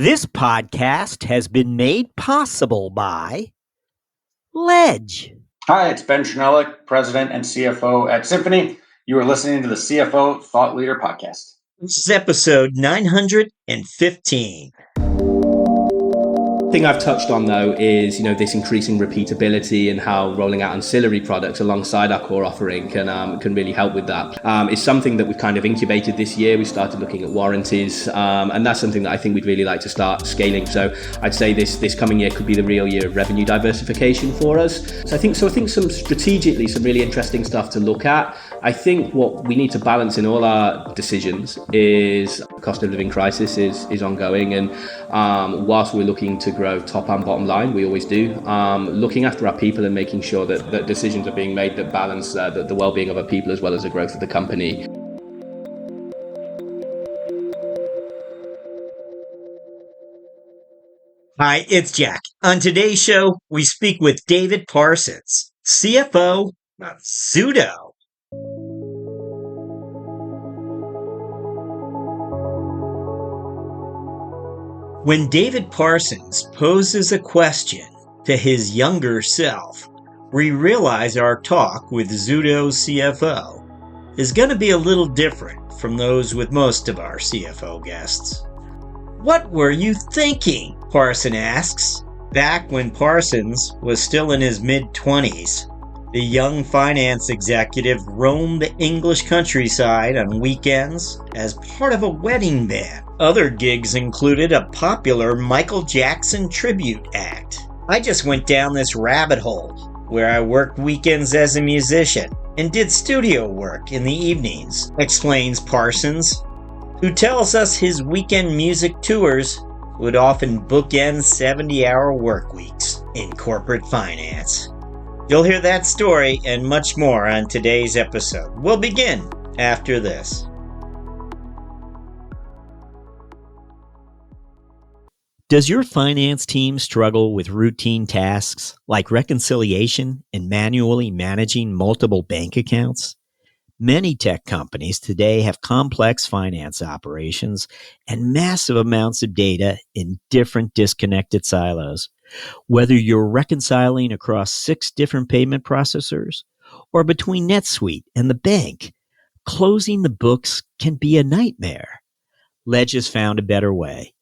This podcast has been made possible by Ledge. Hi, it's Ben Chernelek, President and CFO at Symphony. You are listening to the CFO Thought Leader Podcast. This is episode 915. The thing I've touched on though is this increasing repeatability and how rolling out ancillary products alongside our core offering can really help with that. It's something that we've kind of incubated this year. We started looking at warranties, and that's something that I think we'd really like to start scaling. So I'd say this coming year could be the real year of revenue diversification for us. So I think some strategically some really interesting stuff to look at. I think what we need to balance in all our decisions is the cost of living crisis is ongoing, and whilst we're looking to grow top and bottom line, we always do, looking after our people and making sure that decisions are being made that balance the well-being of our people as well as the growth of the company. Hi, it's Jack. On today's show, we speak with David Parsons, CFO of Zuto. When David Parsons poses a question to his younger self, we realize our talk with Zuto's CFO is going to be a little different from those with most of our CFO guests. What were you thinking? Parson asks. Back when Parsons was still in his mid-20s, the young finance executive roamed the English countryside on weekends as part of a wedding band. Other gigs included a popular Michael Jackson tribute act. I just went down this rabbit hole where I worked weekends as a musician and did studio work in the evenings, explains Parsons, who tells us his weekend music tours would often bookend 70-hour work weeks in corporate finance. You'll hear that story and much more on today's episode. We'll begin after this. Does your finance team struggle with routine tasks like reconciliation and manually managing multiple bank accounts? Many tech companies today have complex finance operations and massive amounts of data in different disconnected silos. Whether you're reconciling across 6 different payment processors or between NetSuite and the bank, closing the books can be a nightmare. Ledge has found a better way.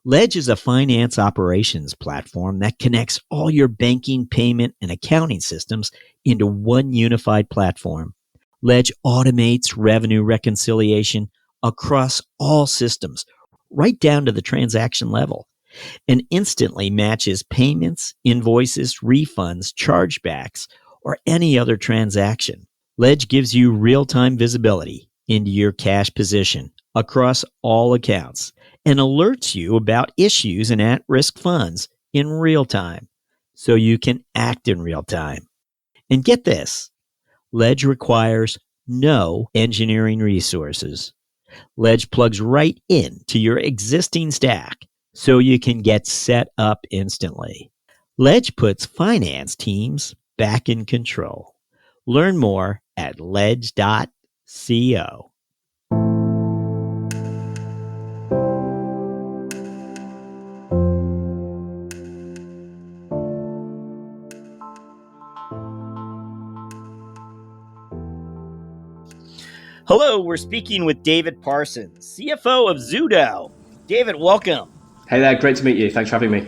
Ledge is a finance operations platform that connects all your banking, payment, and accounting systems into one unified platform. Ledge automates revenue reconciliation across all systems, right down to the transaction level, and instantly matches payments, invoices, refunds, chargebacks, or any other transaction. Ledge gives you real-time visibility into your cash position across all accounts and alerts you about issues and at-risk funds in real time, so you can act in real time. And get this, Ledge requires no engineering resources. Ledge plugs right into your existing stack, so you can get set up instantly. Ledge puts finance teams back in control. Learn more at ledge.co. Hello, we're speaking with David Parsons, CFO of Zuto. David, welcome. Hey there, great to meet you. Thanks for having me.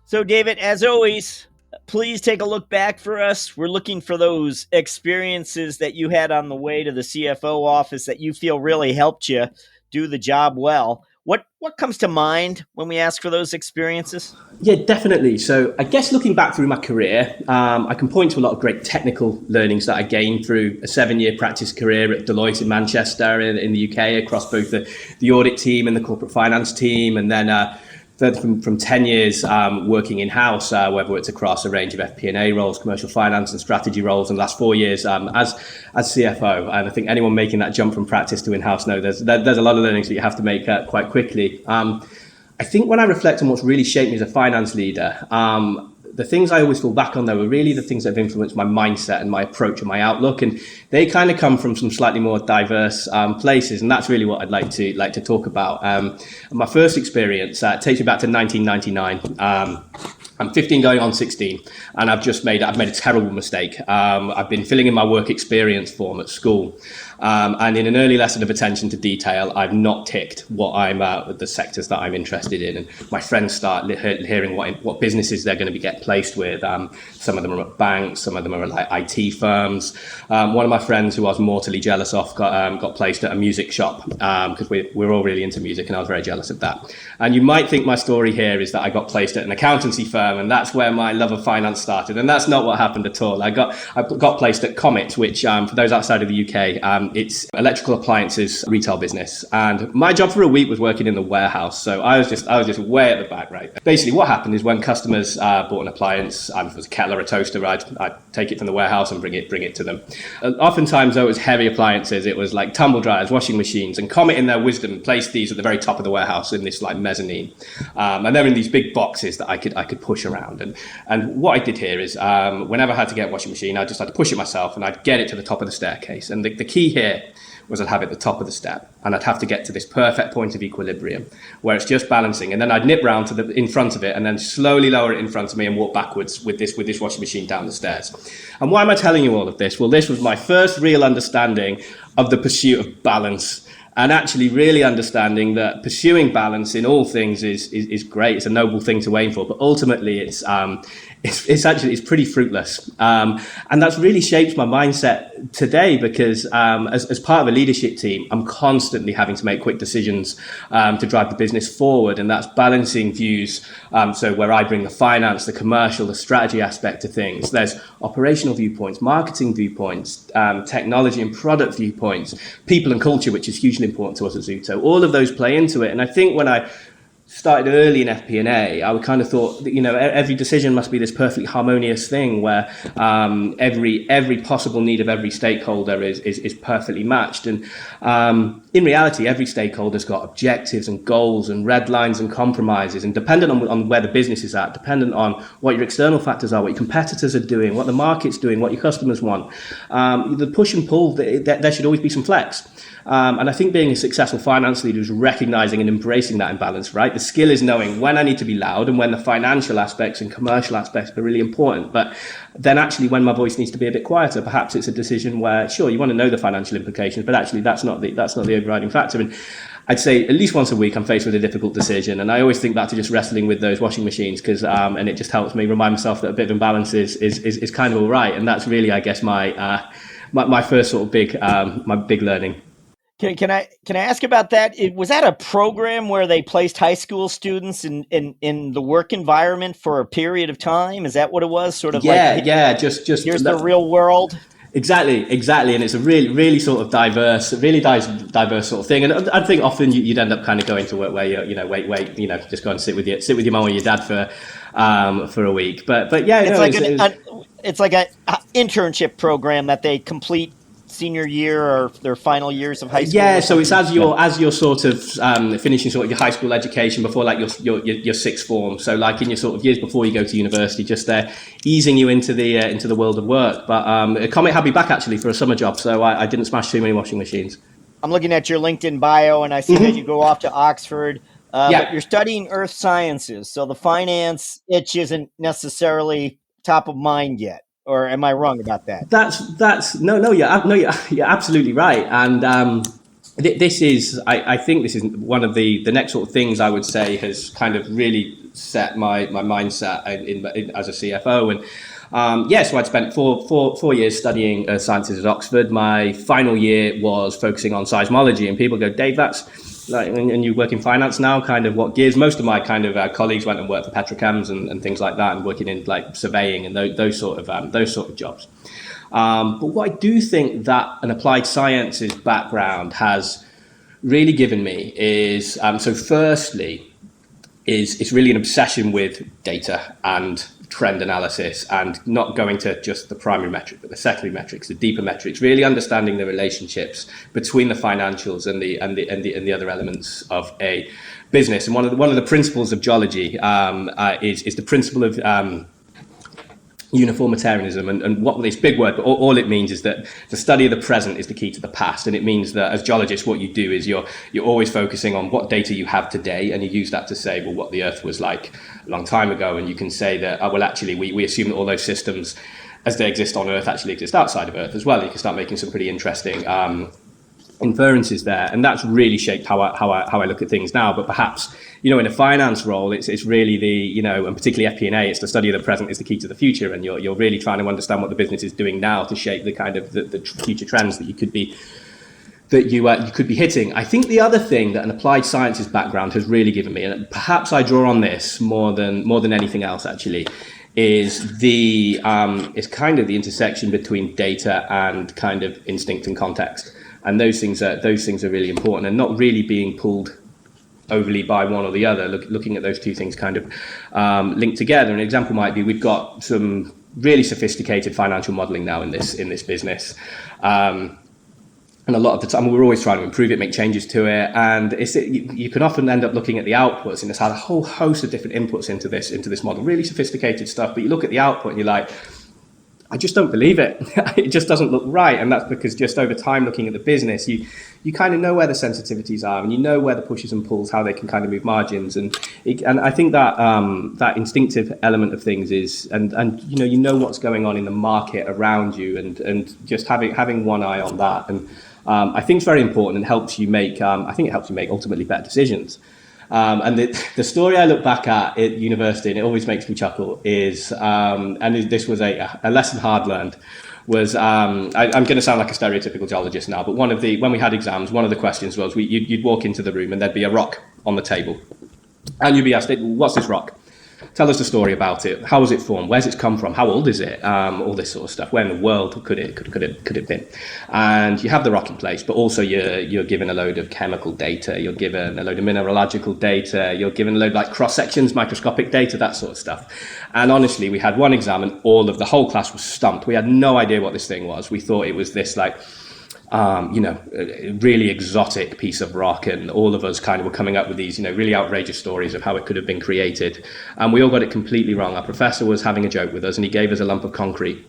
So, David, as always, please take a look back for us. We're looking for those experiences that you had on the way to the CFO office that you feel really helped you do the job well. What comes to mind when we ask for those experiences? Yeah, definitely. So I guess looking back through my career, I can point to a lot of great technical learnings that I gained through a 7-year practice career at Deloitte in Manchester in the UK across both the audit team and the corporate finance team, and then from 10 years working in-house, whether it's across a range of FP&A roles, commercial finance and strategy roles, and the last 4 years as CFO. And I think anyone making that jump from practice to in-house knows there's a lot of learnings that you have to make quite quickly. I think when I reflect on what's really shaped me as a finance leader, the things I always fall back on, though, are really the things that have influenced my mindset and my approach and my outlook. And they kind of come from some slightly more diverse places. And that's really what I'd like to talk about. My first experience takes me back to 1999. I'm 15 going on 16, and I've made a terrible mistake. I've been filling in my work experience form at school. And in an early lesson of attention to detail, I've not ticked what the sectors that I'm interested in. And my friends start hearing what businesses they're going to get placed with. Some of them are at banks, some of them are at like IT firms. One of my friends who I was mortally jealous of got placed at a music shop because we're all really into music, and I was very jealous of that. And you might think my story here is that I got placed at an accountancy firm, and that's where my love of finance started. And that's not what happened at all. I got placed at Comet, which for those outside of the UK, it's electrical appliances retail business. And my job for a week was working in the warehouse. So I was just way at the back, right? Basically what happened is when customers bought an appliance, if it was a kettle or a toaster, I'd take it from the warehouse and bring it to them. Oftentimes though, it was heavy appliances. It was like tumble dryers, washing machines, and Comet in their wisdom placed these at the very top of the warehouse in this like mezzanine. And they're in these big boxes that I could push around. And what I did here is whenever I had to get a washing machine, I just had to push it myself, and I'd get it to the top of the staircase. And the key here was I'd have it at the top of the step, and I'd have to get to this perfect point of equilibrium where it's just balancing, and then I'd nip round to in front of it and then slowly lower it in front of me and walk backwards with this washing machine down the stairs. And why am I telling you all of this? Well, this was my first real understanding of the pursuit of balance, and actually really understanding that pursuing balance in all things is great. It's a noble thing to aim for, but ultimately it's pretty fruitless. And that's really shaped my mindset today because as part of a leadership team, I'm constantly having to make quick decisions to drive the business forward. And that's balancing views. So where I bring the finance, the commercial, the strategy aspect to things. There's operational viewpoints, marketing viewpoints, technology and product viewpoints, people and culture, which is hugely important to us at Zuto. All of those play into it. And I think when I started early in FP&A, I kind of thought that, every decision must be this perfectly harmonious thing where every possible need of every stakeholder is perfectly matched. And in reality, every stakeholder's got objectives and goals and red lines and compromises. And dependent on where the business is at, dependent on what your external factors are, what your competitors are doing, what the market's doing, what your customers want, the push and pull, there should always be some flex. And I think being a successful finance leader is recognizing and embracing that imbalance, right? The skill is knowing when I need to be loud and when the financial aspects and commercial aspects are really important. But then actually when my voice needs to be a bit quieter, perhaps it's a decision where, sure, you want to know the financial implications, but actually that's not the overriding factor. And I'd say at least once a week I'm faced with a difficult decision. And I always think back to just wrestling with those washing machines because and it just helps me remind myself that a bit of imbalance is kind of all right. And that's really, I guess, my first sort of my big learning. Can I ask about that? Was that a program where they placed high school students in the work environment for a period of time? Is that what it was? Sort of just here's the real world. Exactly, and it's a really sort of diverse sort of thing. And I think often you'd end up kind of going to work where you just go and sit with your mum or your dad for a week. But yeah, it's like an internship program that they complete senior year or their final years of high school. Yeah, so it's as you're sort of finishing sort of your high school education before like your sixth form. So like in your sort of years before you go to university, just easing you into the world of work. But Comet had me back actually for a summer job, so I didn't smash too many washing machines. I'm looking at your LinkedIn bio, and I see that you go off to Oxford. But you're studying earth sciences, so the finance itch isn't necessarily top of mind yet. Or am I wrong about that? You're absolutely right. And this is, I think this is one of the next sort of things I would say has kind of really set my mindset in as a CFO. And so I'd spent four years studying sciences at Oxford. My final year was focusing on seismology, and people go, Dave, that's like, and you work in finance now, kind of what gives. Most of my kind of colleagues went and worked for petrochems and things like that, and working in like surveying and those sort of jobs. But what I do think that an applied sciences background has really given me is, so firstly, is really an obsession with data and trend analysis, and not going to just the primary metric, but the secondary metrics, the deeper metrics, really understanding the relationships between the financials and the other elements of a business. And one of the principles of geology is the principle of uniformitarianism, and what this big word, but all it means is that the study of the present is the key to the past. And it means that as geologists, what you do is you're always focusing on what data you have today, and you use that to say, well, what the Earth was like a long time ago. And you can say that, well, actually, we assume that all those systems as they exist on Earth actually exist outside of Earth as well. You can start making some pretty interesting inferences there, and that's really shaped how I look at things now. But perhaps, in a finance role, it's really the, and particularly FP&A, it's the study of the present is the key to the future, and you're really trying to understand what the business is doing now to shape the kind of the future trends that you could be hitting. I think the other thing that an applied sciences background has really given me, and perhaps I draw on this more than anything else actually, is kind of the intersection between data and kind of instinct and context. And those things are really important, and not really being pulled overly by one or the other. Looking at those two things kind of linked together. An example might be we've got some really sophisticated financial modelling now in this business, and a lot of the time we're always trying to improve it, make changes to it, and you can often end up looking at the outputs, and it's had a whole host of different inputs into this model, really sophisticated stuff. But you look at the output and you're like, I just don't believe it. It just doesn't look right. And that's because just over time, looking at the business, you kind of know where the sensitivities are, and you know where the pushes and pulls, how they can kind of move margins. And I think that that instinctive element of things is, and you know what's going on in the market around you, and just having one eye on that. And I think it's very important, and helps you make, ultimately better decisions. And the story I look back at university, and it always makes me chuckle, is, and this was a lesson hard learned, was, I'm going to sound like a stereotypical geologist now, but when we had exams, one of the questions was, you'd walk into the room and there'd be a rock on the table. And you'd be asked, what's this rock? Tell us the story about it. How was it formed? Where's it come from? How old is it? All this sort of stuff. Where in the world could it been? And you have the rock in place, but also you're given a load of chemical data. You're given a load of mineralogical data. You're given a load of like cross sections, microscopic data, that sort of stuff. And honestly, we had one exam, and the whole class was stumped. We had no idea what this thing was. We thought it was this like, a really exotic piece of rock, and all of us kind of were coming up with these, really outrageous stories of how it could have been created, and we all got it completely wrong. Our professor was having a joke with us, and he gave us a lump of concrete,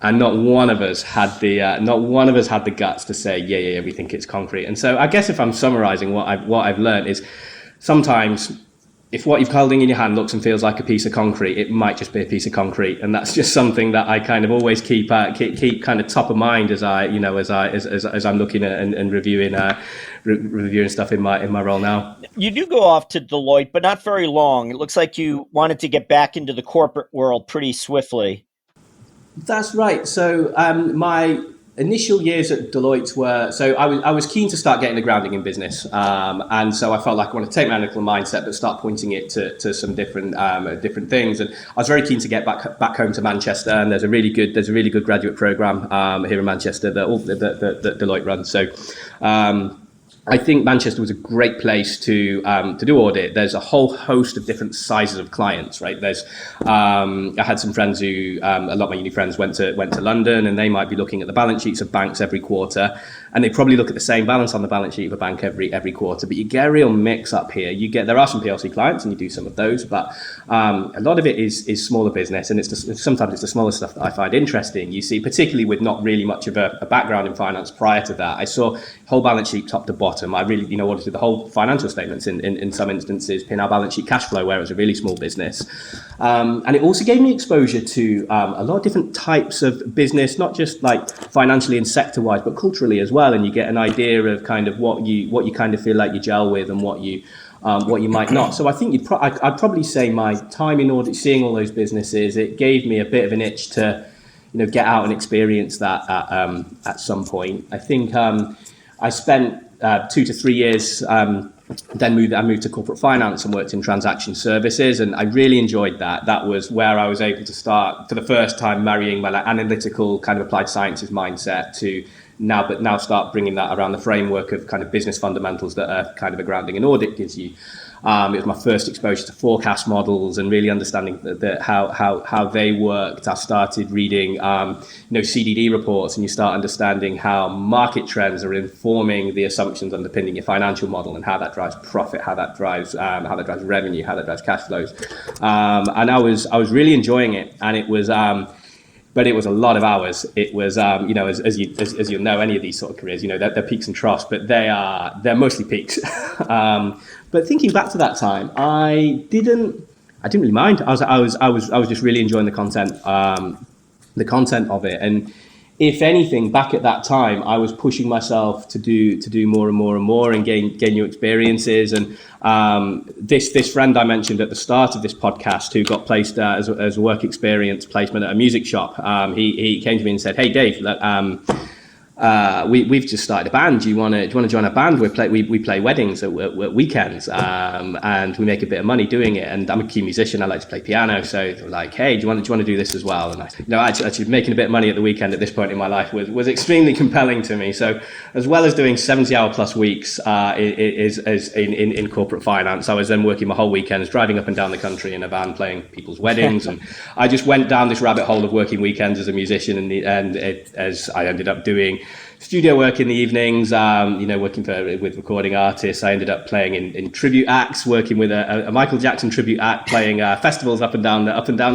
and not one of us had the guts to say, yeah, we think it's concrete. And so I guess if I'm summarizing what I've learned is, sometimes if what you've holding in your hand looks and feels like a piece of concrete, it might just be a piece of concrete, and that's just something that I kind of always keep kind of top of mind as I'm looking at and reviewing stuff in my role now. You do go off to Deloitte, but not very long. It looks like you wanted to get back into the corporate world pretty swiftly. That's right. So my initial years at Deloitte were, so I was keen to start getting the grounding in business, and so I felt like I wanted to take my analytical mindset but start pointing it to some different things. And I was very keen to get back home to Manchester, and there's a really good graduate program here in Manchester that Deloitte runs. So I think Manchester was a great place to do audit. There's a whole host of different sizes of clients, right? There's I had some friends who a lot of my uni friends went to London, and they might be looking at the balance sheets of banks every quarter, and they probably look at the same balance on the balance sheet of a bank every quarter. But you get a real mix up here. There are some PLC clients, and you do some of those, but a lot of it is smaller business, and sometimes it's the smaller stuff that I find interesting. You see, particularly with not really much of a background in finance prior to that, I saw whole balance sheet top to bottom. I really, audited the whole financial statements in some instances, P&L balance sheet, cash flow, where it was a really small business. And it also gave me exposure to a lot of different types of business, not just like financially and sector-wise, but culturally as well. And you get an idea of kind of what you kind of feel like you gel with, and what you might not. So I think I'd probably say my time in audit, seeing all those businesses, it gave me a bit of an itch to, get out and experience that at some point. I think I spent 2 to 3 years. Then I moved to corporate finance and worked in transaction services, and I really enjoyed that. That was where I was able to start for the first time marrying my analytical kind of applied sciences mindset to now start bringing that around the framework of kind of business fundamentals that are kind of a grounding in audit gives you. It was my first exposure to forecast models and really understanding how they worked. I started reading, CDD reports, and you start understanding how market trends are informing the assumptions underpinning your financial model, and how that drives profit, how that drives revenue, how that drives cash flows. And I was really enjoying it, and it was. but it was a lot of hours. It was, as you know, any of these sort of careers, they're peaks and troughs, but they're mostly peaks. But thinking back to that time, I didn't really mind. I was just really enjoying the content of it. And if anything, back at that time, I was pushing myself to do more and more and more and gain new experiences. And this friend I mentioned at the start of this podcast, who got placed as a work experience placement at a music shop, he came to me and said, "Hey Dave, look, we've just started a band. Do you want to join a band? We play weddings at weekends, and we make a bit of money doing it. And I'm a key musician. I like to play piano. So they're like, hey, do you want to do this as well?" And actually making a bit of money at the weekend at this point in my life was extremely compelling to me. So as well as doing 70-hour plus weeks is in corporate finance, I was then working my whole weekends, driving up and down the country in a van, playing people's weddings, and I just went down this rabbit hole of working weekends as a musician, as I ended up doing studio work in the evenings, working with recording artists. I ended up playing in tribute acts, working with a Michael Jackson tribute act, playing festivals up and down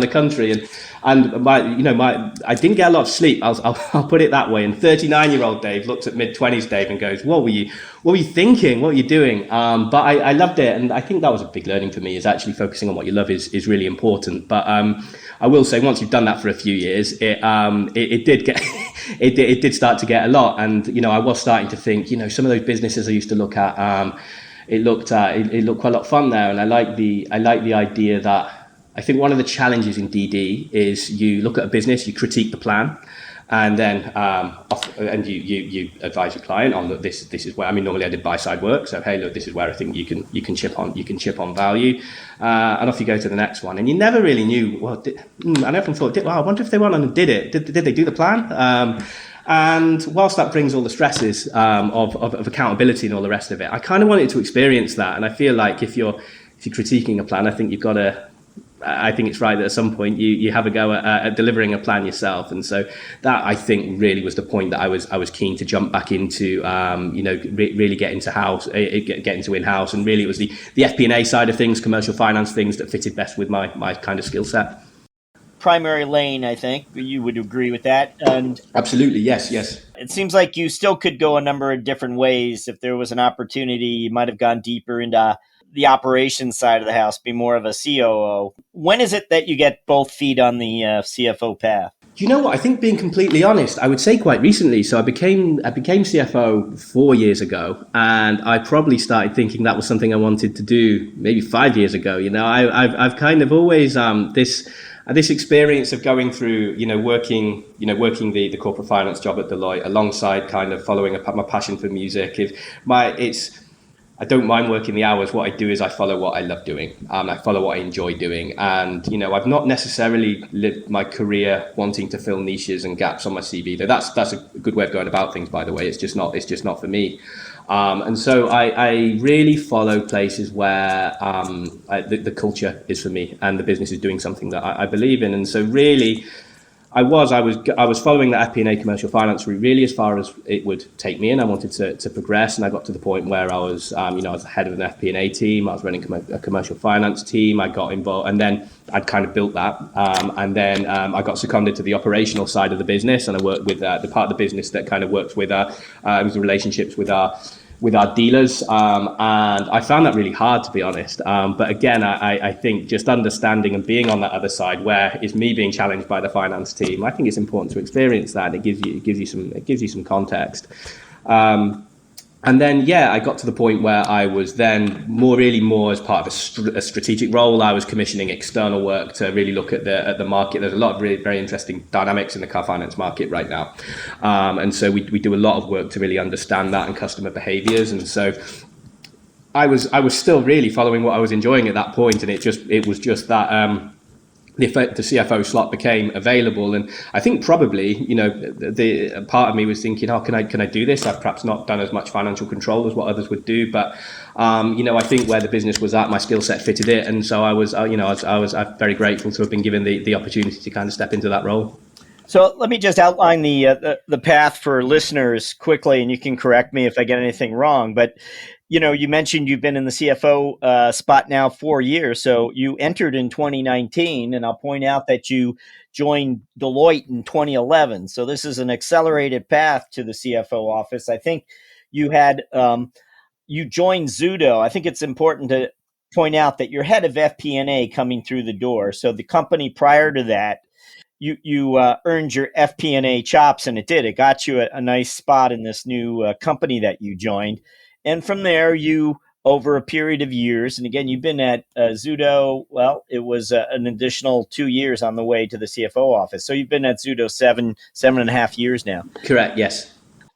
the country. And I didn't get a lot of sleep. I'll put it that way. And 39-year-old Dave looks at mid-20s Dave and goes, what were you thinking? What were you doing? But I loved it. And I think that was a big learning for me, is actually focusing on what you love is really important. But I will say, once you've done that for a few years, it did get it did start to get a lot. And I was starting to think, some of those businesses I used to look at, it looked quite a lot of fun there. And I like the idea that, I think one of the challenges in DD is you look at a business, you critique the plan, and then you advise your client on that this is where, normally I did buy side work, so hey, look, this is where I think you can chip on value, and off you go to the next one. And you never really knew, I never thought, I wonder if they went on and did it. Did they do the plan? And whilst that brings all the stresses of accountability and all the rest of it, I kind of wanted to experience that. And I feel like if you're critiquing a plan, I think it's right that at some point you have a go at delivering a plan yourself. And so that, I think, really was the point that I was keen to jump back into, really get into in-house. And really it was the FP&A side of things, commercial finance things, that fitted best with my kind of skill set. Primary lane, I think you would agree with that. And absolutely, yes. It seems like you still could go a number of different ways. If there was an opportunity, you might have gone deeper into the operations side of the house, be more of a COO. When is it that you get both feet on the CFO path? You know what? I think, being completely honest, I would say quite recently. So I became CFO 4 years ago, and I probably started thinking that was something I wanted to do maybe 5 years ago. I've kind of always this experience of going through, working the corporate finance job at Deloitte alongside kind of following my passion for music. I don't mind working the hours. What I do is I follow what I love doing. I follow what I enjoy doing. And, I've not necessarily lived my career wanting to fill niches and gaps on my CV. Though that's a good way of going about things, by the way. It's just not for me. And so I really follow places where the culture is for me and the business is doing something that I believe in. And so really, I was following the FP&A commercial finance route really as far as it would take me, and I wanted to progress. And I got to the point where I was the head of an FP&A team. I was running a commercial finance team. I got involved, and then I'd kind of built that. And then I got seconded to the operational side of the business, and I worked with the part of the business that kind of works with the relationships with our dealers, and I found that really hard, to be honest. But again, I think just understanding and being on that other side, where it's me being challenged by the finance team, I think it's important to experience that. It gives you some context. And then, I got to the point where I was then more as part of a strategic role. I was commissioning external work to really look at the market. There's a lot of really very interesting dynamics in the car finance market right now. And so we do a lot of work to really understand that and customer behaviors. And so I was still really following what I was enjoying at that point. And it was just that the CFO slot became available, and I think probably the part of me was thinking, can I do this? I've perhaps not done as much financial control as what others would do, but I think where the business was at, my skill set fitted it, and so I was very grateful to have been given the opportunity to kind of step into that role. So let me just outline the path for listeners quickly, and you can correct me if I get anything wrong. But You mentioned you've been in the CFO spot now 4 years. So you entered in 2019, and I'll point out that you joined Deloitte in 2011. So this is an accelerated path to the CFO office. I think you had you joined Zuto. I think it's important to point out that you're head of FP&A coming through the door. So the company prior to that, you earned your FP&A chops, and it got you a nice spot in this new company that you joined. And from there, you over a period of years, and again, you've been at Zuto. Well, it was an additional 2 years on the way to the CFO office. So you've been at Zuto 7.5 years now. Correct. Yes.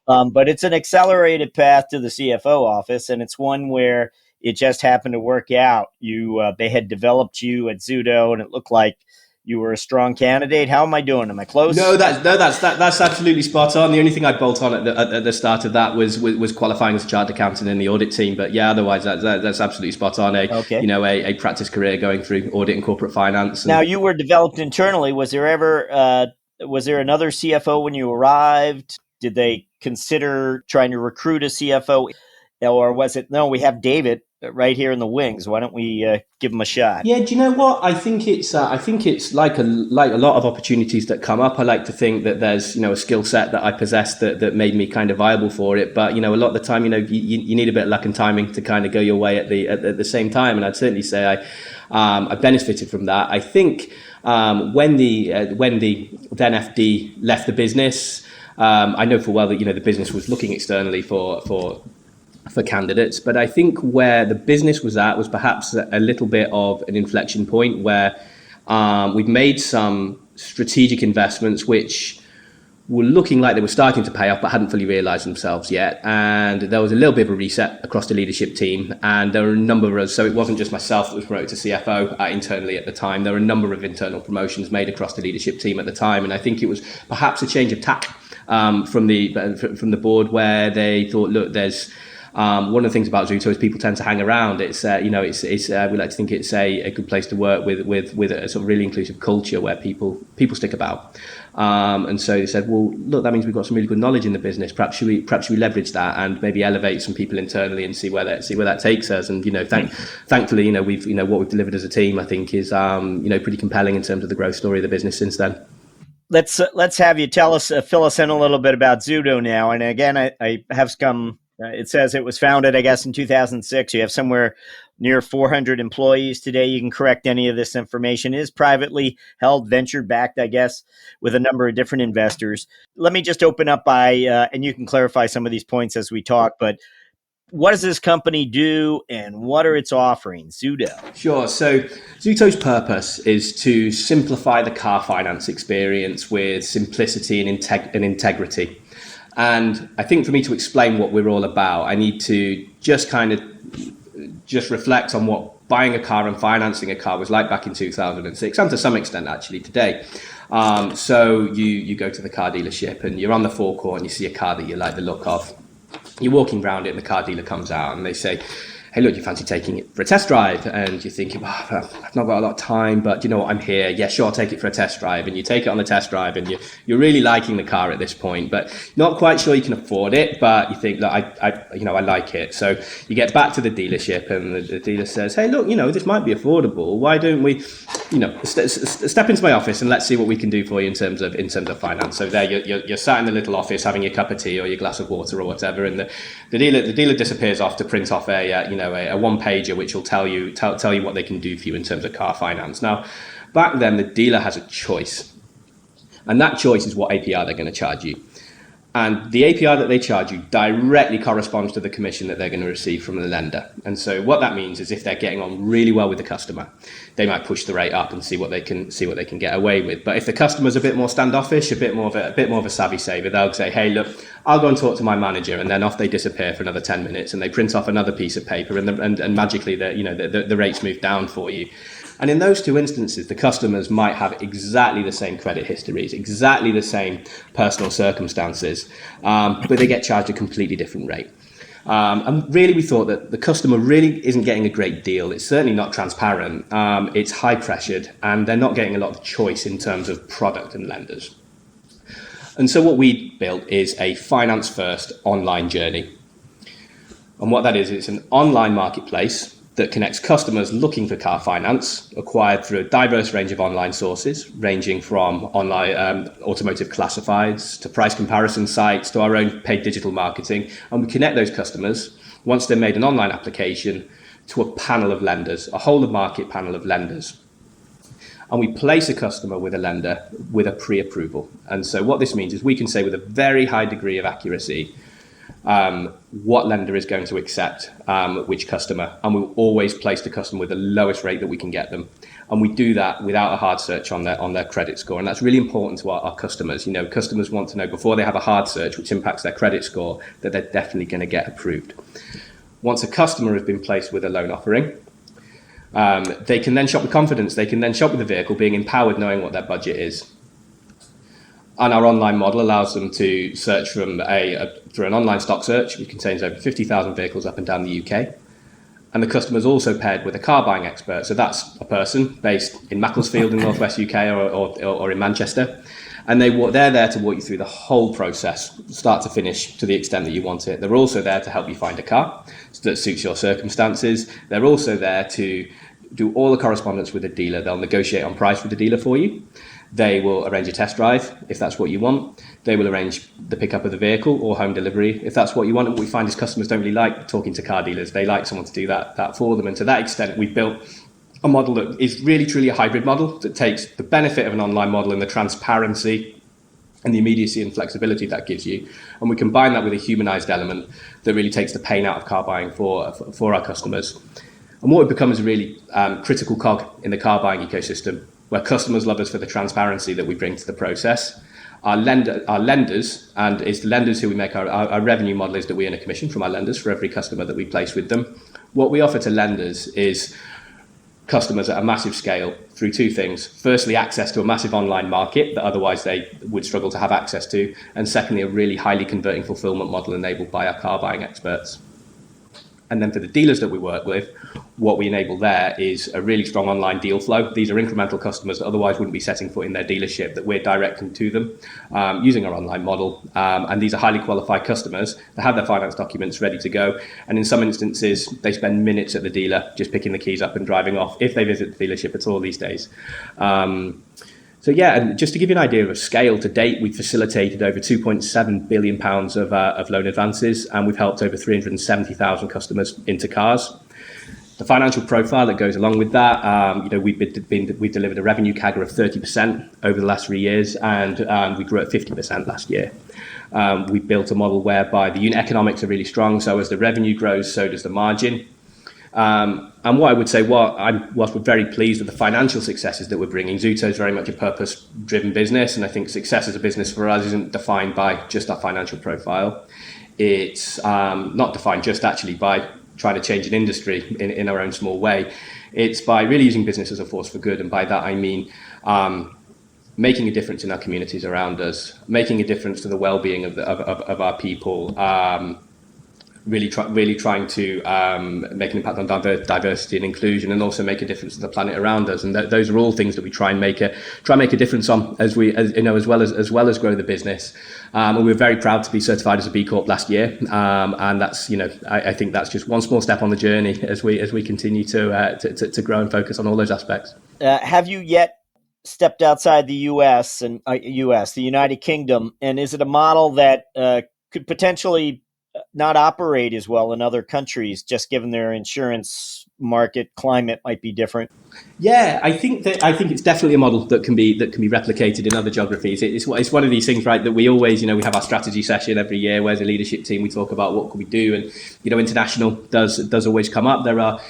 But it's an accelerated path to the CFO office, and it's one where it just happened to work out. They had developed you at Zuto, and it looked like you were a strong candidate. How am I doing? Am I close? No, that's absolutely spot on. The only thing I bolt on at the start of that was qualifying as a chartered accountant in the audit team. But yeah, otherwise that's absolutely spot on. A practice career going through audit and corporate finance. Now, you were developed internally. Was there another CFO when you arrived? Did they consider trying to recruit a CFO, or was it no? We have David right here in the wings. Why don't we give him a shot? Yeah, do you know what? I think it's like a lot of opportunities that come up. I like to think that there's a skill set that I possess that made me kind of viable for it. But a lot of the time, you need a bit of luck and timing to kind of go your way at the same time. And I'd certainly say I benefited from that. I think when the then FD left the business, I know for well that the business was looking externally for candidates, but I think where the business was at was perhaps a little bit of an inflection point where we've made some strategic investments which were looking like they were starting to pay off but hadn't fully realized themselves yet. And there was a little bit of a reset across the leadership team, and there were a number of us, so it wasn't just myself that was promoted to CFO internally at the time. There were a number of internal promotions made across the leadership team at the time, and I think it was perhaps a change of tack from the board, where they thought, look, there's one of the things about Zuto is people tend to hang around. It's we like to think it's a good place to work with a sort of really inclusive culture where people stick about. And so they said, well, look, that means we've got some really good knowledge in the business. Perhaps should we leverage that and maybe elevate some people internally and see where that takes us. And thankfully, we've what we've delivered as a team, I think, is pretty compelling in terms of the growth story of the business since then. Let's have you fill us in a little bit about Zuto now. And again, I have come. It says it was founded, I guess, in 2006. You have somewhere near 400 employees today. You can correct any of this information. It is privately held, venture-backed, I guess, with a number of different investors. Let me just open up and you can clarify some of these points as we talk, but what does this company do and what are its offerings, Zuto? Sure. So Zuto's purpose is to simplify the car finance experience with simplicity and integrity. And I think for me to explain what we're all about, I need to just reflect on what buying a car and financing a car was like back in 2006, and to some extent actually today. So you go to the car dealership and you're on the forecourt and you see a car that you like the look of. You're walking around it and the car dealer comes out and they say, hey, look, you fancy taking it for a test drive? And you're thinking, I've not got a lot of time, but you know what, I'm here. Yeah, sure, I'll take it for a test drive. And you take it on the test drive and you're really liking the car at this point, but not quite sure you can afford it, but you think that I like it. So you get back to the dealership and the dealer says, hey, look, this might be affordable. Why don't we, step into my office and let's see what we can do for you in terms of finance. So there you're sat in the little office having your cup of tea or your glass of water or whatever, and the dealer disappears off to print off a one-pager which will tell you what they can do for you in terms of car finance. Now, back then, the dealer has a choice, and that choice is what APR they're going to charge you. And the APR that they charge you directly corresponds to the commission that they're going to receive from the lender. And so what that means is if they're getting on really well with the customer, they might push the rate up and see what they can get away with. But if the customer's a bit more standoffish, a bit more of a savvy saver, they'll say, hey, look, I'll go and talk to my manager, and then off they disappear for another 10 minutes and they print off another piece of paper and magically the rates move down for you. And in those two instances, the customers might have exactly the same credit histories, exactly the same personal circumstances, but they get charged a completely different rate. And really, we thought that the customer really isn't getting a great deal. It's certainly not transparent. It's high pressured, and they're not getting a lot of choice in terms of product and lenders. And so what we built is a finance-first online journey. And what that is, it's an online marketplace that connects customers looking for car finance, acquired through a diverse range of online sources, ranging from online automotive classifieds to price comparison sites to our own paid digital marketing. And we connect those customers, once they've made an online application, to a panel of lenders, a whole of market panel of lenders. And we place a customer with a lender with a pre-approval. And so what this means is we can say with a very high degree of accuracy what lender is going to accept which customer, and we'll always place the customer with the lowest rate that we can get them. And we do that without a hard search on their credit score, and that's really important to our customers. You know, customers want to know before they have a hard search, which impacts their credit score, that they're definitely going to get approved. Once a customer has been placed with a loan offering, they can then shop with confidence. They can then shop with the vehicle, being empowered, knowing what their budget is. And our online model allows them to search through an online stock search, which contains over 50,000 vehicles up and down the UK. And the customer is also paired with a car buying expert. So that's a person based in Macclesfield in Northwest UK or in Manchester. And they're there to walk you through the whole process, start to finish, to the extent that you want it. They're also there to help you find a car that suits your circumstances. They're also there to do all the correspondence with the dealer. They'll negotiate on price with the dealer for you. They will arrange a test drive if that's what you want. They will arrange the pickup of the vehicle or home delivery if that's what you want. And what we find is customers don't really like talking to car dealers. They like someone to do that for them. And to that extent, we've built a model that is really truly a hybrid model that takes the benefit of an online model and the transparency and the immediacy and flexibility that gives you. And we combine that with a humanized element that really takes the pain out of car buying for our customers. And what would become is a really critical cog in the car buying ecosystem, where customers love us for the transparency that we bring to the process. Our lenders, and it's the lenders who we make our revenue model is that we earn a commission from our lenders for every customer that we place with them. What we offer to lenders is customers at a massive scale through two things. Firstly, access to a massive online market that otherwise they would struggle to have access to. And secondly, a really highly converting fulfillment model enabled by our car buying experts. And then for the dealers that we work with, what we enable there is a really strong online deal flow. These are incremental customers that otherwise wouldn't be setting foot in their dealership that we're directing to them using our online model. And these are highly qualified customers that have their finance documents ready to go. And in some instances, they spend minutes at the dealer just picking the keys up and driving off if they visit the dealership at all these days. So yeah, and just to give you an idea of scale, to date, we've facilitated over £2.7 billion of loan advances, and we've helped over 370,000 customers into cars. The financial profile that goes along with that, we've delivered a revenue CAGR of 30% over the last 3 years, and we grew at 50% last year. We built a model whereby the unit economics are really strong, so as the revenue grows, so does the margin. And what I would say, whilst we're very pleased with the financial successes that we're bringing, Zuto is very much a purpose-driven business, and I think success as a business for us isn't defined by just our financial profile. It's not defined just actually by trying to change an industry in our own small way. It's by really using business as a force for good, and by that I mean making a difference in our communities around us, making a difference to the well-being of our people, really trying to make an impact on diversity and inclusion, and also make a difference to the planet around us. And those are all things that we try and make a difference on as well as grow the business. And we're very proud to be certified as a B Corp last year. And that's I think that's just one small step on the journey as we continue to grow and focus on all those aspects. Have you yet stepped outside the U.S. the United Kingdom, and is it a model that could potentially not operate as well in other countries, just given their insurance market climate might be different? Yeah, I think it's definitely a model that can be replicated in other geographies. It's one of these things, right, that we always, we have our strategy session every year where as a leadership team we talk about what can we do, and international does always come up. There are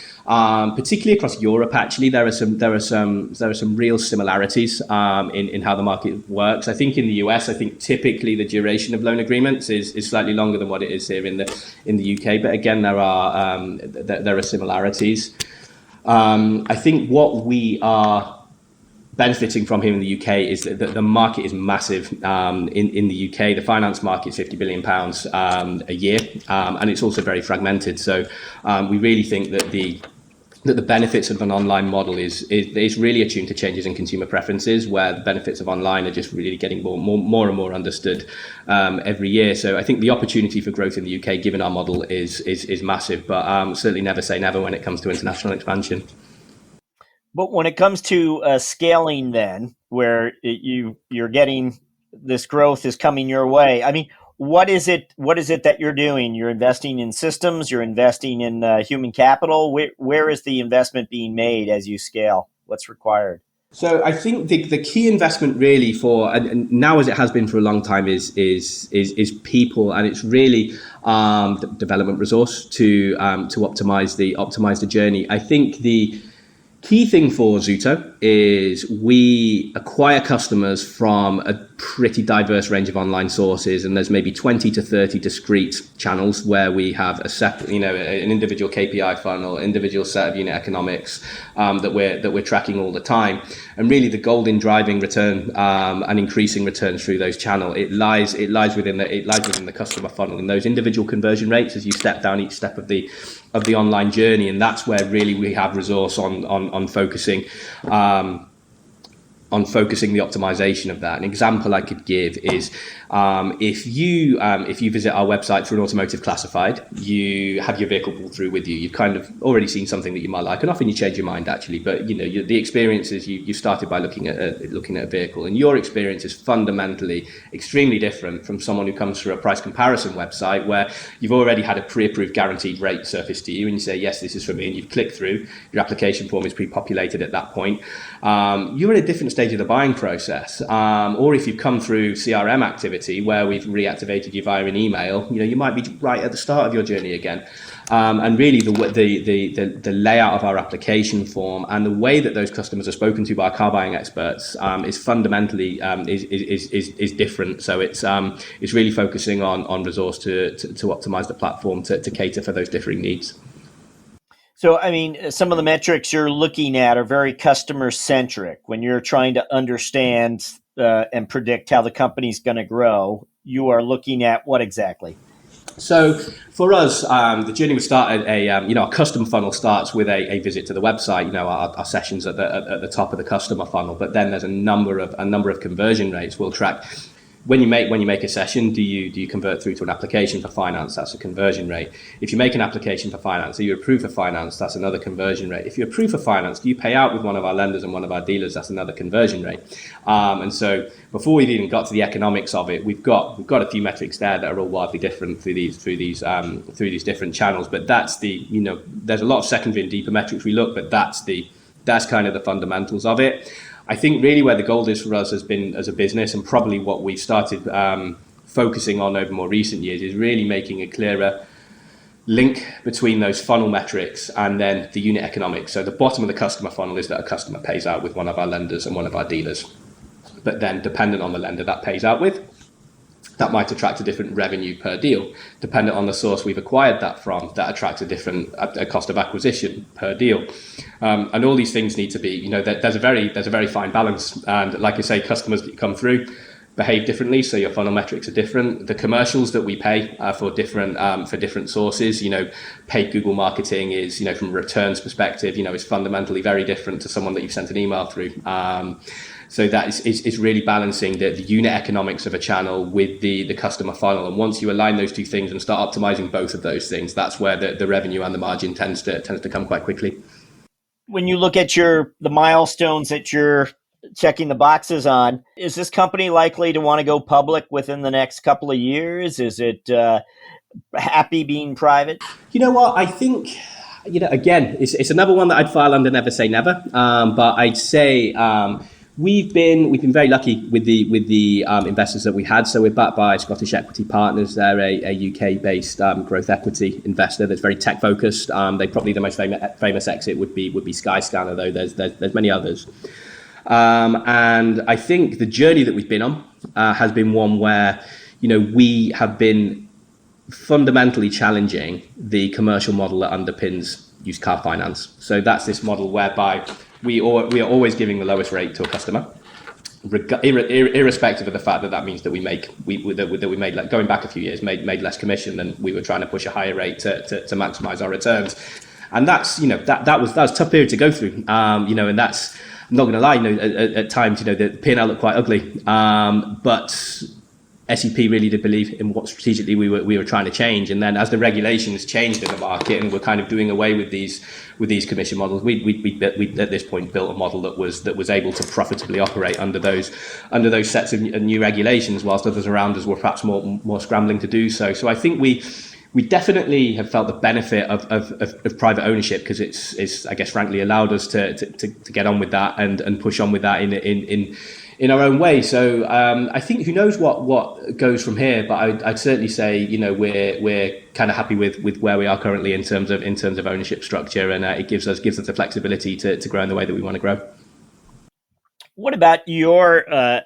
particularly across Europe, actually, there are some real similarities in how the market works. I think in the US, typically the duration of loan agreements is slightly longer than what it is here in the UK. But again, there are similarities. I think what we are benefiting from here in the UK is that the market is massive. In the UK, the finance market is £50 billion a year, and it's also very fragmented. So we really think that the that the benefits of an online model is really attuned to changes in consumer preferences, where the benefits of online are just really getting more and more understood every year. So I think the opportunity for growth in the UK, given our model, is massive. But certainly never say never when it comes to international expansion. But when it comes to scaling, then where you're getting this growth is coming your way. I mean, what is it that you're doing? You're investing in systems. You're investing in human capital. Where is the investment being made as you scale? What's required? So I think the key investment really for, and now as it has been for a long time, is people, and it's really development resource to optimize the journey. I think the key thing for Zuto is we acquire customers from a pretty diverse range of online sources, and there's maybe 20 to 30 discrete channels where we have a separate, an individual KPI funnel, individual set of unit economics that we're tracking all the time. And really, the gold in driving return and increasing returns through those channels, it lies within the customer funnel in those individual conversion rates as you step down each step of the online journey, and that's where really we have resource on focusing the optimization of that. An example I could give is if you visit our website through an automotive classified, you have your vehicle pulled through with you. You've kind of already seen something that you might like, and often you change your mind actually. But the experience is you started by looking at a vehicle, and your experience is fundamentally extremely different from someone who comes through a price comparison website where you've already had a pre-approved guaranteed rate surfaced to you, and you say yes, this is for me, and you've clicked through. Your application form is pre-populated at that point. You're at a different stage of the buying process, or if you've come through CRM activity where we've reactivated you via an email, you might be right at the start of your journey again. And really the layout of our application form and the way that those customers are spoken to by our car buying experts is fundamentally is different. So it's really focusing on resource to optimize the platform to cater for those differing needs. So, I mean, some of the metrics you're looking at are very customer centric. When you're trying to understand and predict how the company's going to grow, you are looking at what exactly? So for us, the journey would start at our custom funnel starts with a visit to the website. Our sessions at the top of the customer funnel, but then there's a number of conversion rates we'll track. When you make a session, do you convert through to an application for finance? That's a conversion rate. If you make an application for finance, are you approved for finance? That's another conversion rate. If you're approved for finance, do you pay out with one of our lenders and one of our dealers? That's another conversion rate. And so before we've even got to the economics of it, we've got a few metrics there that are all wildly different through these different channels. But that's there's a lot of secondary and deeper metrics we look, but that's kind of the fundamentals of it. I think really where the gold is for us has been as a business, and probably what we've started focusing on over more recent years, is really making a clearer link between those funnel metrics and then the unit economics. So the bottom of the customer funnel is that a customer pays out with one of our lenders and one of our dealers. But then dependent on the lender that pays out with, that might attract a different revenue per deal. Dependent on the source we've acquired that from, that attracts a different cost of acquisition per deal. And all these things need to be, there's a very fine balance. And like I say, customers that come through behave differently, so your funnel metrics are different. The commercials that we pay for different sources, paid Google marketing is, from a returns perspective, is fundamentally very different to someone that you've sent an email through. So that is really balancing the unit economics of a channel with the customer funnel. And once you align those two things and start optimizing both of those things, that's where the revenue and the margin tends to come quite quickly. When you look at the milestones that you're checking the boxes on, is this company likely to want to go public within the next couple of years? Is it happy being private? You know what? I think, again, it's another one that I'd file under never say never. But I'd say we've been very lucky with the investors that we had. So we're backed by Scottish Equity Partners. They're a UK-based growth equity investor that's very tech focused. They probably the most famous exit would be Skyscanner, though there's many others. And I think the journey that we've been on has been one where we have been fundamentally challenging the commercial model that underpins used car finance. So that's this model whereby we are always giving the lowest rate to a customer, irrespective of the fact that means that we made, like, going back a few years, made less commission than we were trying to push a higher rate to maximize our returns. And that's, that was a tough period to go through, and that's, I'm not going to lie, at times, the P&L looked quite ugly, but SEP really did believe in what strategically we were trying to change. And then as the regulations changed in the market and we're kind of doing away with these commission models, we at this point built a model that was able to profitably operate under those sets of new regulations, whilst others around us were perhaps more scrambling to do so. So I think we definitely have felt the benefit of private ownership, because it's I guess frankly allowed us to get on with that and push on with that in our own way. So I think who knows what goes from here, but I'd certainly say we're kind of happy with where we are currently in terms of ownership structure, and it gives us the flexibility to grow in the way that we want to grow. What about your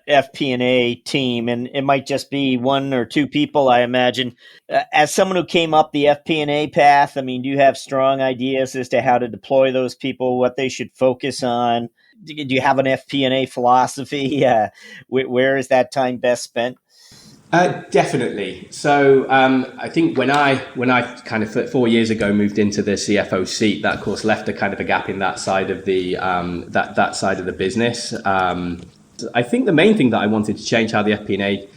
FP&A team? And it might just be one or two people, I imagine. As someone who came up the FP&A path, I mean, do you have strong ideas as to how to deploy those people, what they should focus on? Do you have an FP&A philosophy? Where is that time best spent? Definitely. So I think when I kind of 4 years ago moved into the CFO seat, that of course left a kind of a gap in that side of the that side of the business. I think the main thing that I wanted to change how the FP&A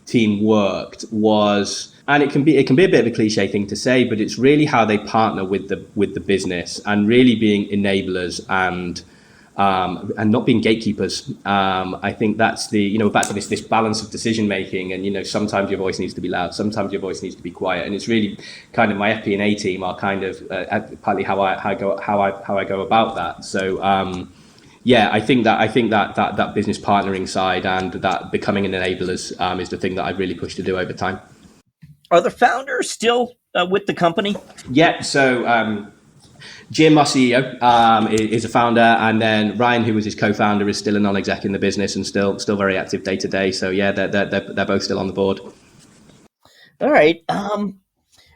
team worked was, and it can be a bit of a cliche thing to say, but it's really how they partner with the business and really being enablers and not being gatekeepers. I think that's back to this balance of decision making, and sometimes your voice needs to be loud, sometimes your voice needs to be quiet, and it's really kind of my FP&A team are kind of partly how I go about that. So I think that business partnering side and that becoming an enablers is the thing that I've really pushed to do over time. Are the founders still with the company? Yeah. So Jim, our CEO, is a founder, and then Ryan, who was his co-founder, is still a non-exec in the business and still very active day to day. So yeah, they're both still on the board. All right.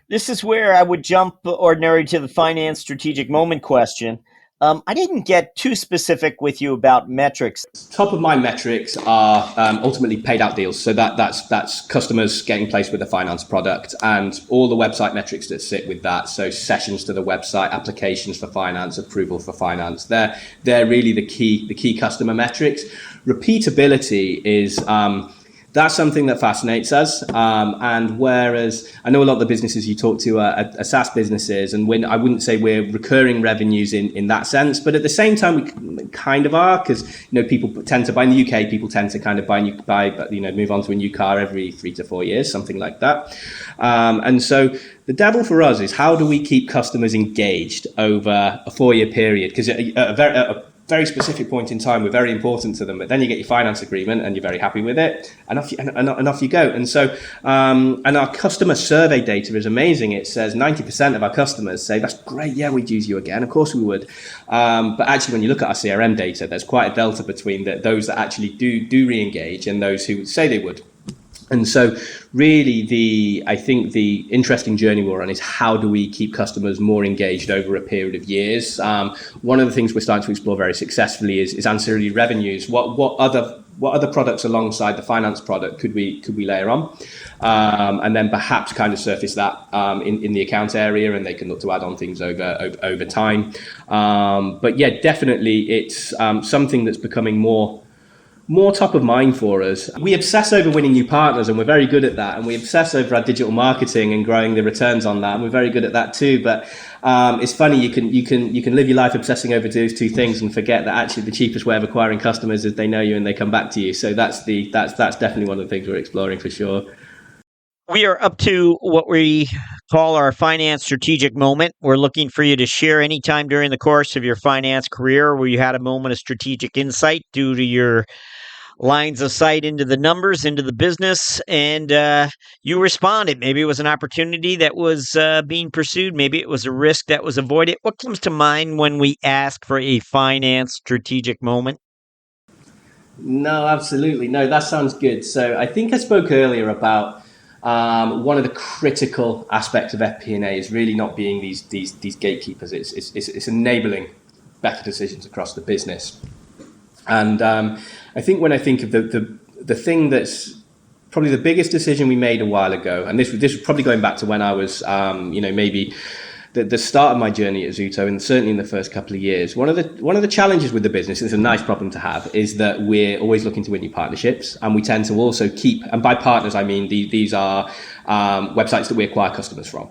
This is where I would jump ordinary to the finance strategic moment question. I didn't get too specific with you about metrics. Top of my metrics are ultimately paid out deals. So that's customers getting placed with a finance product, and all the website metrics that sit with that. So sessions to the website, applications for finance, approval for finance. They're really the key customer metrics. Repeatability is that's something that fascinates us. And whereas I know a lot of the businesses you talk to are SaaS businesses, and when I wouldn't say we're recurring revenues in that sense, but at the same time we kind of are, because people tend to buy in the UK. People tend to kind of move on to a new car every 3 to 4 years, something like that. And so the devil for us is how do we keep customers engaged over a 4-year period? Because a very specific point in time, we're very important to them, but then you get your finance agreement and you're very happy with it, and off you go. And so, and our customer survey data is amazing. It says 90% of our customers say, that's great, yeah, we'd use you again, of course we would. But actually, when you look at our CRM data, there's quite a delta between those that actually do re-engage and those who say they would. And so really I think the interesting journey we're on is how do we keep customers more engaged over a period of years? One of the things we're starting to explore very successfully is ancillary revenues. What other products alongside the finance product could we layer on? And then perhaps kind of surface that in the account area, and they can look to add on things over time. But yeah, definitely it's something that's becoming more top of mind for us. We obsess over winning new partners, and we're very good at that. And we obsess over our digital marketing and growing the returns on that, and we're very good at that too. But it's funny, you can live your life obsessing over those two things and forget that actually the cheapest way of acquiring customers is they know you and they come back to you. So that's definitely one of the things we're exploring for sure. We are up to what we call our finance strategic moment. We're looking for you to share any time during the course of your finance career where you had a moment of strategic insight due to your lines of sight into the numbers, into the business, and you responded. Maybe it was an opportunity that was being pursued. Maybe it was a risk that was avoided. What comes to mind when we ask for a finance strategic moment? No, absolutely. No, that sounds good. So I think I spoke earlier about one of the critical aspects of FP&A is really not being these gatekeepers. It's enabling better decisions across the business. And I think when I think of the thing that's probably the biggest decision we made a while ago, and this was probably going back to when I was maybe the start of my journey at Zuto, and certainly in the first couple of years, one of the challenges with the business, it's a nice problem to have, is that we're always looking to win new partnerships, and we tend to also keep, and by partners I mean these are websites that we acquire customers from.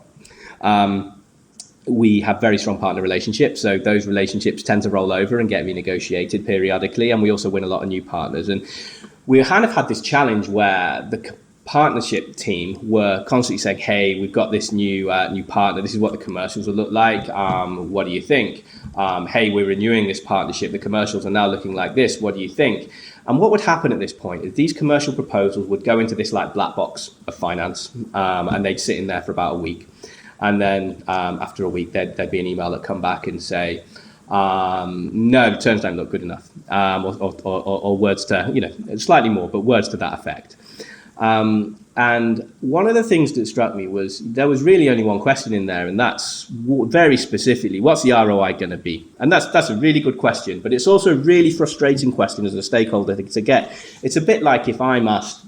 We have very strong partner relationships, so those relationships tend to roll over and get renegotiated periodically, and we also win a lot of new partners. And we kind of had this challenge where the partnership team were constantly saying, hey, we've got this new partner, this is what the commercials will look like, what do you think? Hey, we're renewing this partnership, the commercials are now looking like this, what do you think? And what would happen at this point is these commercial proposals would go into this like black box of finance, and they'd sit in there for about a week. And then after a week, there'd be an email that come back and say, no, the terms don't look good enough, or words to, slightly more, but words to that effect. And one of the things that struck me was there was really only one question in there, and that's very specifically, what's the ROI going to be? And that's a really good question, but it's also a really frustrating question as a stakeholder to get. It's a bit like if I'm asked,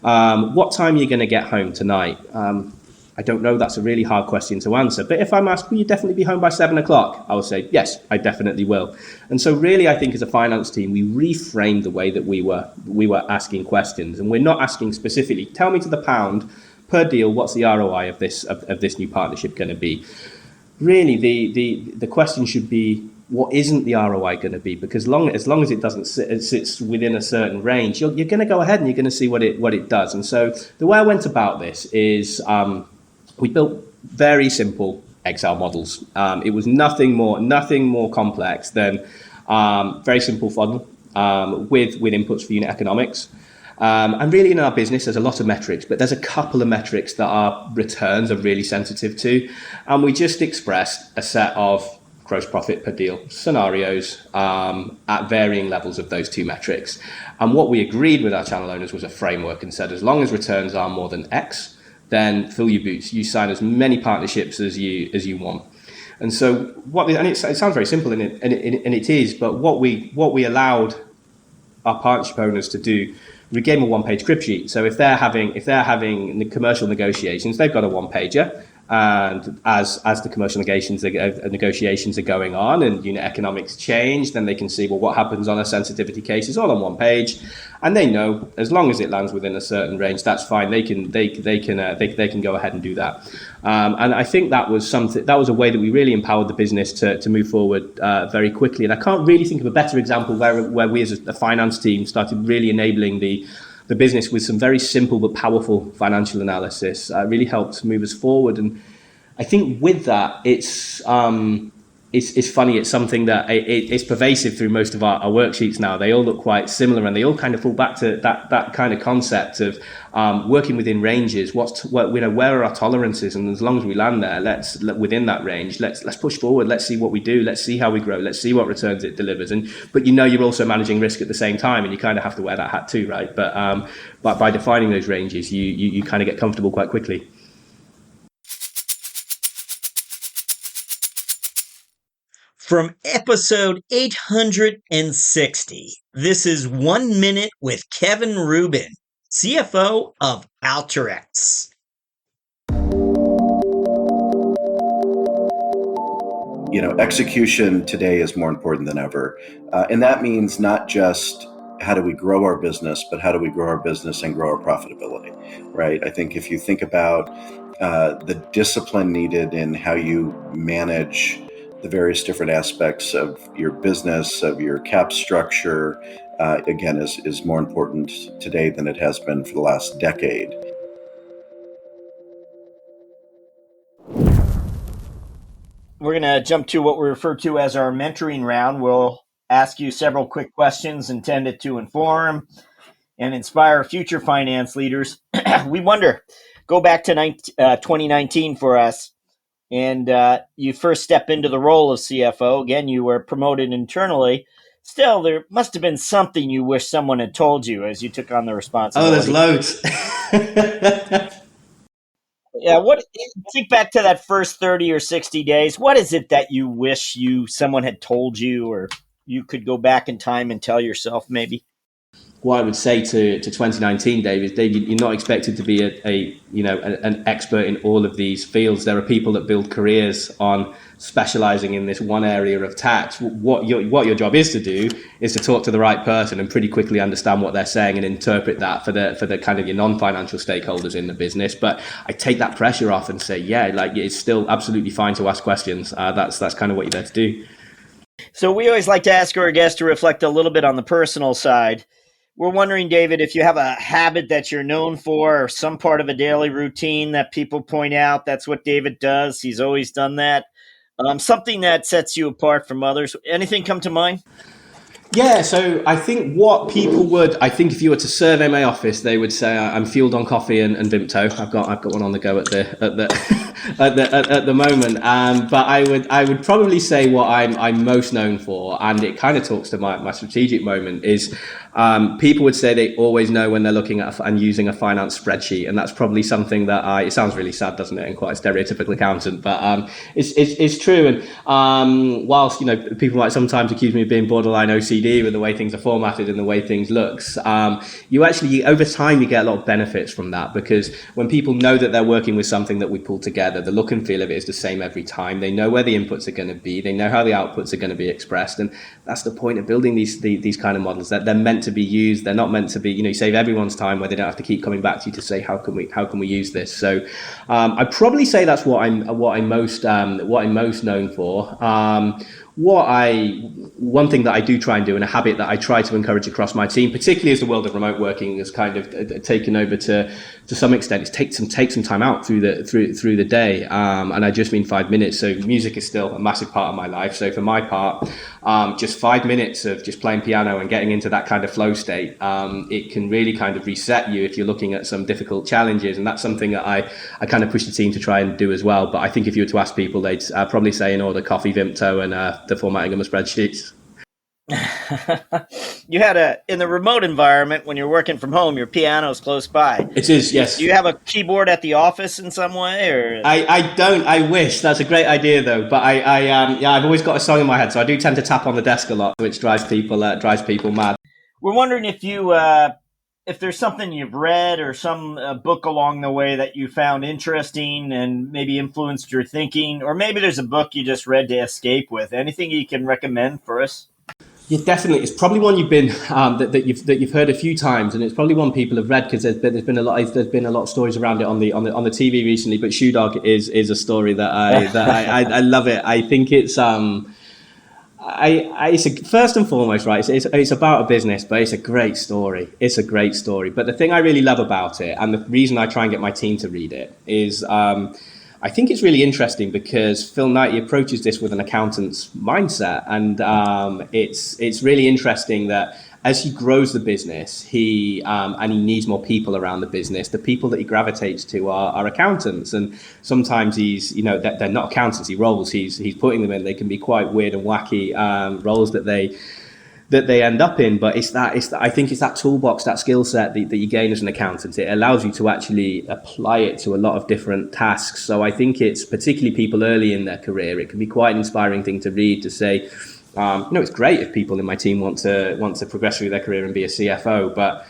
what time are you going to get home tonight? I don't know, that's a really hard question to answer. But if I'm asked, will you definitely be home by 7 o'clock? I will say, yes, I definitely will. And so really, I think as a finance team, we reframed the way that we were asking questions. And we're not asking specifically, tell me to the pound per deal, what's the ROI of this new partnership going to be? Really, the question should be, what isn't the ROI going to be? Because as long as it sits within a certain range, you're going to go ahead and you're going to see what it does. And so the way I went about this is we built very simple Excel models. It was nothing more complex than very simple funnel with inputs for unit economics. And really in our business, there's a lot of metrics, but there's a couple of metrics that our returns are really sensitive to. And we just expressed a set of gross profit per deal scenarios at varying levels of those two metrics. And what we agreed with our channel owners was a framework and said, as long as returns are more than X, then fill your boots. You sign as many partnerships as you want. And so it sounds very simple, and it is. But what we allowed our partnership owners to do, we gave them a one-page crib sheet. So if they're having commercial negotiations, they've got a one-pager. And as the commercial negotiations are going on and unit economics change, then they can see, well, what happens on a sensitivity case is all on one page, and they know as long as it lands within a certain range, that's fine. They can go ahead and do that. And I think that was a way that we really empowered the business to move forward very quickly. And I can't really think of a better example where we as a finance team started really enabling the business with some very simple but powerful financial analysis. Really helped move us forward. And I think with that, it's funny. It's something that it's pervasive through most of our worksheets now. They all look quite similar, and they all kind of fall back to that kind of concept of working within ranges. Where are our tolerances? And as long as we land there, within that range, let's push forward. Let's see what we do. Let's see how we grow. Let's see what returns it delivers. But you're also managing risk at the same time, and you kind of have to wear that hat too, right? But by defining those ranges, you kind of get comfortable quite quickly. From episode 860, this is 1 Minute with Kevin Rubin, CFO of Alteryx. Execution today is more important than ever. And that means not just how do we grow our business, but how do we grow our business and grow our profitability, right? I think if you think about the discipline needed in how you manage the various different aspects of your business, of your cap structure, again, is more important today than it has been for the last decade. We're going to jump to what we refer to as our mentoring round. We'll ask you several quick questions intended to inform and inspire future finance leaders. We wonder, go back to 2019 for us. And you first step into the role of CFO. Again, you were promoted internally. Still, there must have been something you wish someone had told you as you took on the responsibility. Oh, there's loads. Yeah, think back to that first 30 or 60 days. What is it that you wish someone had told you, or you could go back in time and tell yourself maybe? What I would say to 2019, Dave, is Dave, you're not expected to be an expert in all of these fields. There are people that build careers on specializing in this one area of tax. What your job is to do is to talk to the right person and pretty quickly understand what they're saying and interpret that for the kind of your non-financial stakeholders in the business. But I take that pressure off and say, yeah, like it's still absolutely fine to ask questions. That's kind of what you're there to do. So we always like to ask our guests to reflect a little bit on the personal side. We're wondering, David, if you have a habit that you're known for or some part of a daily routine that people point out. That's what David does. He's always done that. Something that sets you apart from others. Anything come to mind? Yeah, so I think if you were to survey my office, they would say I'm fueled on coffee and Vimto. I've got one on the go at the moment. But I would probably say what I'm most known for, and it kind of talks to my strategic moment, is people would say they always know when they're looking at and using a finance spreadsheet, and that's probably something that it sounds really sad, doesn't it, and quite a stereotypical accountant, but it's true. And whilst people might sometimes accuse me of being borderline OCD with the way things are formatted and the way things looks, you actually over time you get a lot of benefits from that, because when people know that they're working with something that we pull together, the look and feel of it is the same every time. They know where the inputs are going to be, they know how the outputs are going to be expressed, and that's the point of building these kind of models, that they're meant to be used. They're not meant to be, you save everyone's time where they don't have to keep coming back to you to say how can we use this. So I'd probably say that's what I'm most known for. One thing that I do try and do, and a habit that I try to encourage across my team, particularly as the world of remote working has kind of taken over to some extent, is take some time out through the day, and I just mean 5 minutes. So music is still a massive part of my life. So for my part, just 5 minutes of just playing piano and getting into that kind of flow state, it can really kind of reset you if you're looking at some difficult challenges, and that's something that I kind of push the team to try and do as well. But I think if you were to ask people, they'd probably say in order coffee, Vimto, and the formatting of my spreadsheets. You had in the remote environment, when you're working from home, your piano's close by. It is, yes. Do you have a keyboard at the office in some way, or? I don't. I wish. That's a great idea, though. But I've always got a song in my head, so I do tend to tap on the desk a lot, which drives people mad. We're wondering if you if there's something you've read or some book along the way that you found interesting and maybe influenced your thinking, or maybe there's a book you just read to escape with. Anything you can recommend for us? Yeah, definitely. It's probably one you've been that you've heard a few times, and it's probably one people have read, because there's been a lot of stories around it on the TV recently. But Shoe Dog is a story that I love it. I think it's first and foremost, right, it's about a business, but it's a great story. It's a great story. But the thing I really love about it, and the reason I try and get my team to read it, is I think it's really interesting because Phil Knight approaches this with an accountant's mindset, and it's really interesting that as he grows the business, he needs more people around the business. The people that he gravitates to are accountants, and sometimes they're not accountancy roles. He's putting them in. They can be quite weird and wacky roles that they end up in, but I think it's that toolbox, that skill set that you gain as an accountant. It allows you to actually apply it to a lot of different tasks. So I think it's particularly people early in their career, it can be quite an inspiring thing to read, to say, it's great if people in my team want to progress through their career and be a CFO, but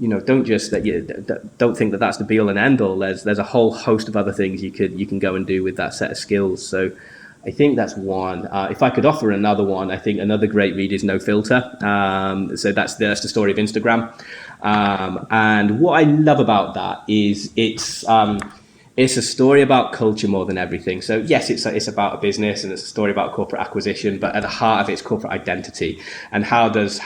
don't think that that's the be all and end all. There's a whole host of other things you can go and do with that set of skills. So I think that's one. If I could offer another one, I think another great read is No Filter. So that's the story of Instagram. And what I love about that is it's a story about culture more than everything. So yes, it's about a business, and it's a story about corporate acquisition, but at the heart of it's corporate identity. And how does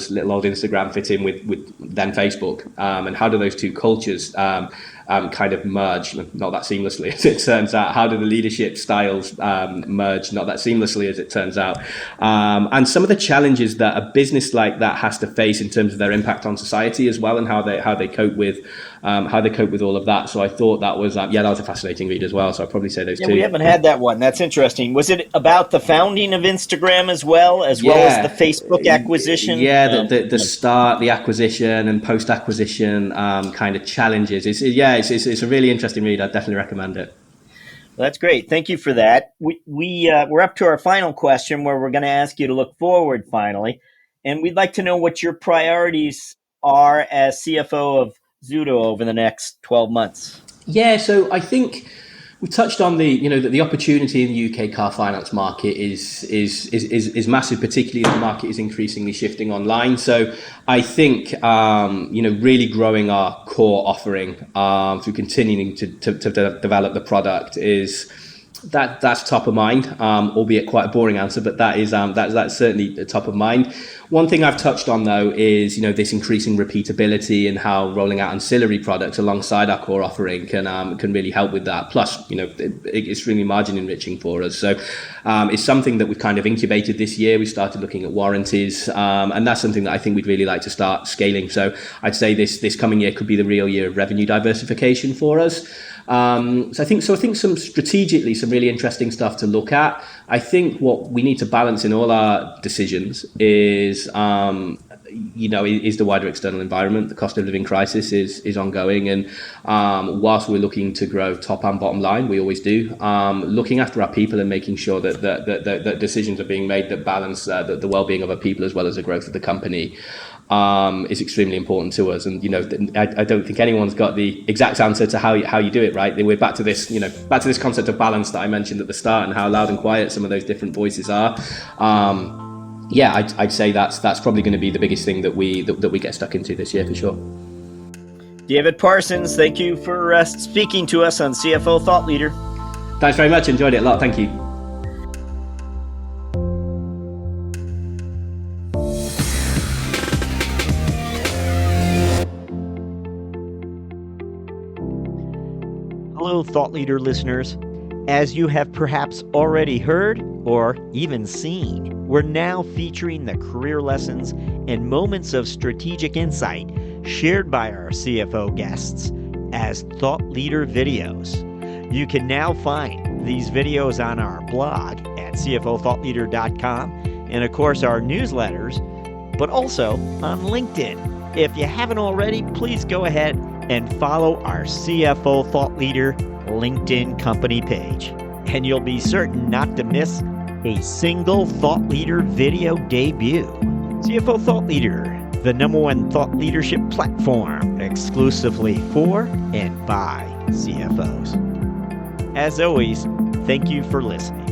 little old Instagram fit in with then Facebook? And how do those two cultures kind of merge, not that seamlessly as it turns out? How do the leadership styles merge, not that seamlessly as it turns out? And some of the challenges that a business like that has to face in terms of their impact on society as well, and how they cope with all of that. So I thought that was that was a fascinating read as well. So I'd probably say those two. We haven't had that one. That's interesting. Was it about the founding of Instagram as well as the Facebook acquisition? Yeah, the start, the acquisition, and post acquisition kind of challenges. It's a really interesting read. I'd definitely recommend it. Well, that's great. Thank you for that. We're up to our final question, where we're going to ask you to look forward finally. And we'd like to know what your priorities are as CFO of Zuto over the next 12 months? Yeah, so I think we touched on the opportunity in the UK car finance market is massive, particularly as the market is increasingly shifting online. So I think really growing our core offering through continuing to develop the product that's top of mind, albeit quite a boring answer, but that's certainly top of mind. One thing I've touched on though is this increasing repeatability and how rolling out ancillary products alongside our core offering can really help with that. Plus, extremely margin enriching for us. So it's something that we've kind of incubated this year. We started looking at warranties, and that's something that I think we'd really like to start scaling. So I'd say this coming year could be the real year of revenue diversification for us. So I think some strategically some really interesting stuff to look at. I think what we need to balance in all our decisions is the wider external environment. The cost of living crisis is ongoing, and whilst we're looking to grow top and bottom line, we always do. Looking after our people and making sure that decisions are being made that balance the well-being of our people as well as the growth of the company is extremely important to us. And I don't think anyone's got the exact answer to how you do it, right? We're back to this concept of balance that I mentioned at the start and how loud and quiet some of those different voices are. I'd say that's probably going to be the biggest thing that we get stuck into this year for sure. David Parsons, thank you for speaking to us on CFO Thought Leader. Thanks very much. Enjoyed it a lot. Thank you. Hello, Thought Leader listeners. As you have perhaps already heard or even seen, we're now featuring the career lessons and moments of strategic insight shared by our CFO guests as Thought Leader videos. You can now find these videos on our blog at cfothoughtleader.com and, of course, our newsletters, but also on LinkedIn. If you haven't already, please go ahead and follow our CFO Thought Leader LinkedIn company page, and you'll be certain not to miss a single Thought Leader video debut. CFO Thought Leader, the #1 thought leadership platform exclusively for and by CFOs. As always, thank you for listening.